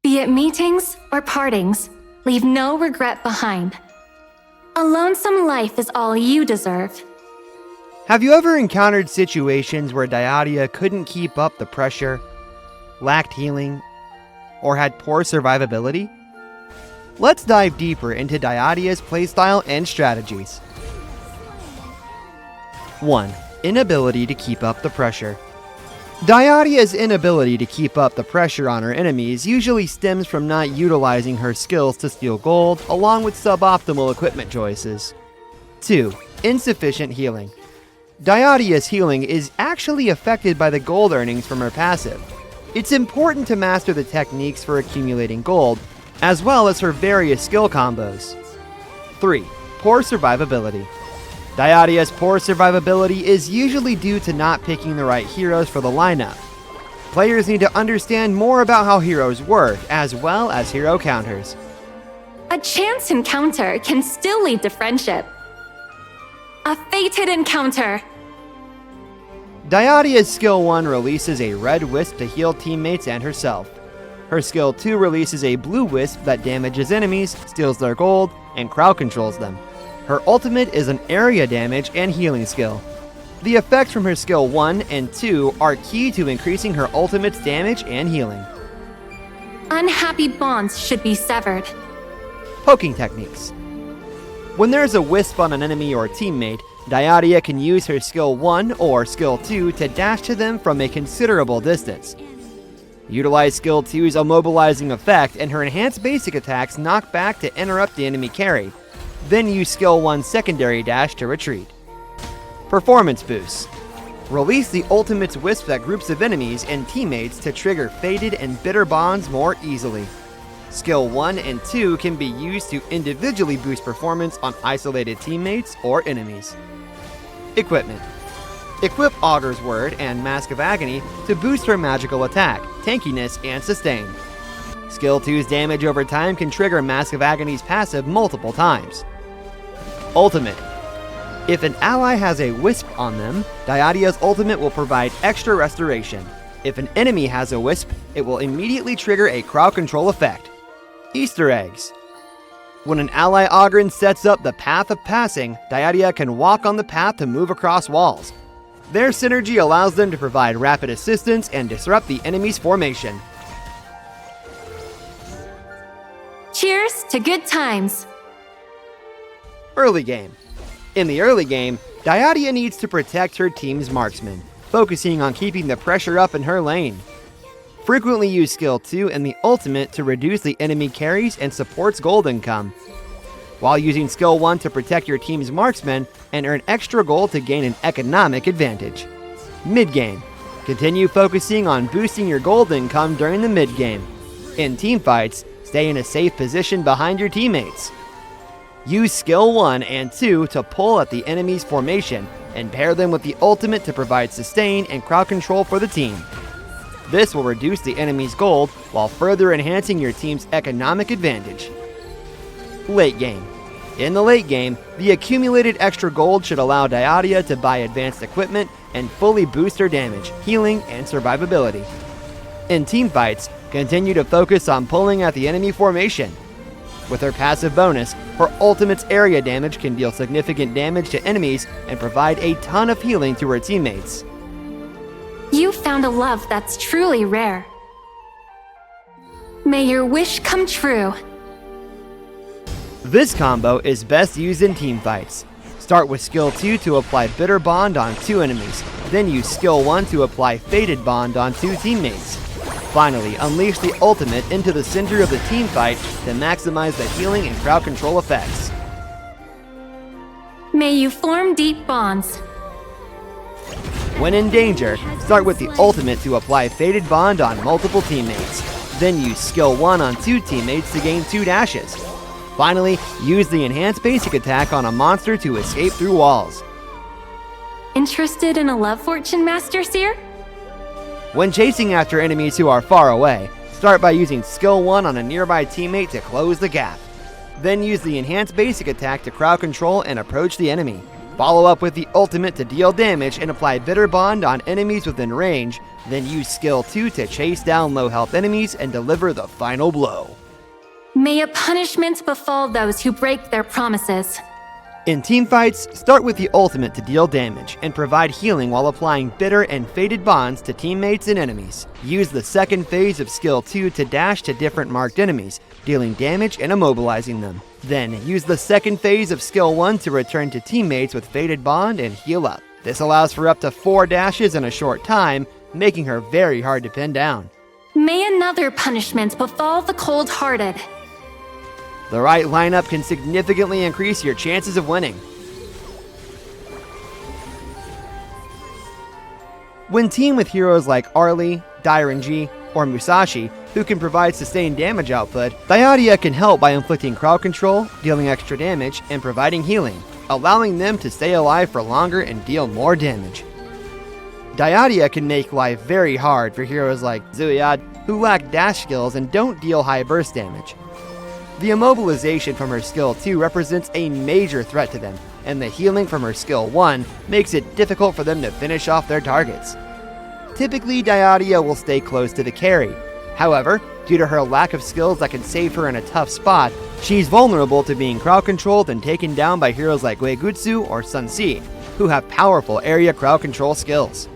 Be it meetings or partings, leave no regret behind. A lonesome life is all you deserve. Have you ever encountered situations where Dyadia couldn't keep up the pressure, lacked healing, or had poor survivability? Let's dive deeper into Dyadia's playstyle and strategies. 1. Inability to keep up the pressure. Dyadia's inability to keep up the pressure on her enemies usually stems from not utilizing her skills to steal gold, along with suboptimal equipment choices. 2. Insufficient healing. Dyadia's healing is actually affected by the gold earnings from her passive. It's important to master the techniques for accumulating gold, as well as her various skill combos. 3. Poor survivability. Dyadia's poor survivability is usually due to not picking the right heroes for the lineup. Players need to understand more about how heroes work, as well as hero counters. A chance encounter can still lead to friendship. A fated encounter. Dyadia's skill 1 releases a red wisp to heal teammates and herself. Her skill 2 releases a blue wisp that damages enemies, steals their gold, and crowd controls them. Her ultimate is an area damage and healing skill. The effects from her skill 1 and 2 are key to increasing her ultimate's damage and healing. Unhappy bonds should be severed. Poking techniques. When there's a wisp on an enemy or teammate, Dyadia can use her skill 1 or skill 2 to dash to them from a considerable distance. Utilize skill 2's immobilizing effect and her enhanced basic attacks knock back to interrupt the enemy carry. Then use skill 1's secondary dash to retreat. Performance boosts. Release the ultimate's wisp at groups of enemies and teammates to trigger fated and bitter bonds more easily. Skill 1 and 2 can be used to individually boost performance on isolated teammates or enemies. Equipment. Equip Augur's Word and Mask of Agony to boost her magical attack, tankiness, and sustain. Skill 2's damage over time can trigger Mask of Agony's passive multiple times. Ultimate. If an ally has a wisp on them, Dyadia's ultimate will provide extra restoration. If an enemy has a wisp, it will immediately trigger a crowd control effect. Easter eggs. When an ally Ogryn sets up the path of passing, Dyadia can walk on the path to move across walls. Their synergy allows them to provide rapid assistance and disrupt the enemy's formation. Cheers to good times. Early game. In the early game, Dyadia needs to protect her team's marksman, focusing on keeping the pressure up in her lane. Frequently use skill 2 and the ultimate to reduce the enemy carries and supports gold income, while using skill 1 to protect your team's marksman and earn extra gold to gain an economic advantage. Mid-game. Continue focusing on boosting your gold income during the mid-game. In teamfights, stay in a safe position behind your teammates. Use skill 1 and 2 to pull at the enemy's formation and pair them with the ultimate to provide sustain and crowd control for the team. This will reduce the enemy's gold while further enhancing your team's economic advantage. Late game. In the late game, the accumulated extra gold should allow Dyadia to buy advanced equipment and fully boost her damage, healing, and survivability. In teamfights, continue to focus on pulling at the enemy formation. With her passive bonus, her ultimate's area damage can deal significant damage to enemies and provide a ton of healing to her teammates. You found a love that's truly rare. May your wish come true. This combo is best used in teamfights. Start with skill 2 to apply Bitter Bond on 2 enemies, then use skill 1 to apply Fated Bond on 2 teammates. Finally, unleash the ultimate into the center of the teamfight to maximize the healing and crowd control effects. May you form deep bonds. When in danger, start with the ultimate to apply Fated Bond on multiple teammates. Then use skill 1 on 2 teammates to gain 2 dashes. Finally, use the enhanced basic attack on a monster to escape through walls. Interested in a love fortune, Master Seer? When chasing after enemies who are far away, start by using skill 1 on a nearby teammate to close the gap. Then use the enhanced basic attack to crowd control and approach the enemy. Follow up with the ultimate to deal damage and apply Bitter Bond on enemies within range, Then use skill 2 to chase down low health enemies and deliver the final blow. May a punishment befall those who break their promises. In teamfights, start with the ultimate to deal damage and provide healing while applying bitter and fated bonds to teammates and enemies. Use the second phase of skill 2 to dash to different marked enemies, dealing damage and immobilizing them. Then use the second phase of skill 1 to return to teammates with fated bond and heal up. This allows for up to 4 dashes in a short time, making her very hard to pin down. May another punishment befall the cold-hearted. The right lineup can significantly increase your chances of winning. When teamed with heroes like Arlie, Dairenji, or Musashi, who can provide sustained damage output, Dyadia can help by inflicting crowd control, dealing extra damage, and providing healing, allowing them to stay alive for longer and deal more damage. Dyadia can make life very hard for heroes like Zuyad, who lack dash skills and don't deal high burst damage. The immobilization from her skill 2 represents a major threat to them, and the healing from her skill 1 makes it difficult for them to finish off their targets. Typically, Dyadia will stay close to the carry. However, due to her lack of skills that can save her in a tough spot, she's vulnerable to being crowd controlled and taken down by heroes like Uegutsu or Sun Si, who have powerful area crowd control skills.